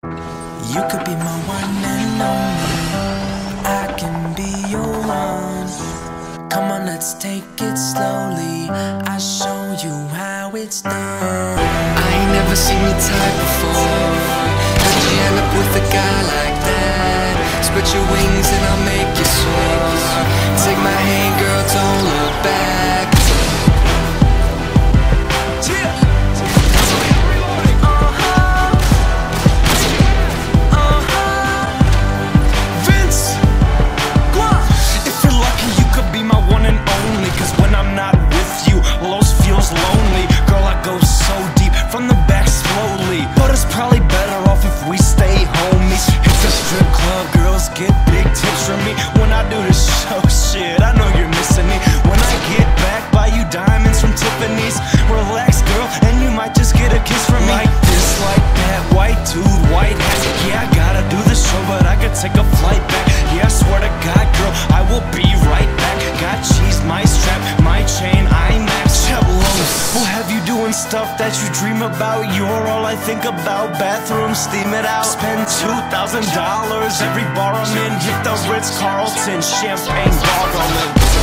You could be my one and only, I can be your one. Come on, let's take it slowly, I'll show you how it's done. I ain't never seen your type before. How'd you end up with a guy like that? Spread your wings and I'll make you soar. Take my hand, girl, don't look back. Lonely, girl, I go so deep from the back slowly. But it's probably better off if we stay homies. Hit the strip club, girls get big tips from me. When I do this show, shit, I know you're missing me. When I get back, buy you diamonds from Tiffany's. Relax, girl, and you might just get a kiss from me. Like this, like that, white dude, white hat. Yeah, I gotta do the show, but I could take a flight back. Yeah, I swear to God, girl, I will be right back. Got cheese, my strap, my chain, IMAX. We'll have you doing stuff that you dream about. You're all I think about. Bathroom, steam it out. Spend $2,000 every bar I'm in. Hit the Ritz-Carlton, champagne gargling.